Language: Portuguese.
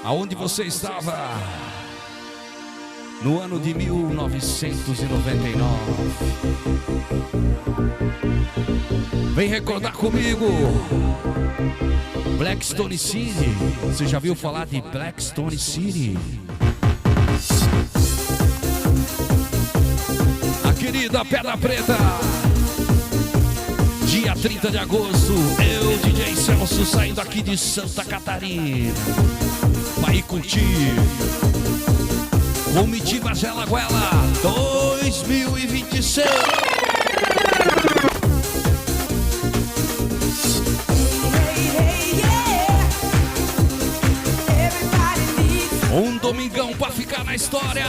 Aonde você estava no ano de 1999? Vem recordar comigo. Blackstone City. Você já viu falar de Blackstone City? A querida Pedra Preta. Dia 30 de agosto, eu, DJ Celso, saindo aqui de Santa Catarina. Vai curtir Comitiva Gelaguela 2026. Um domingão pra ficar na história.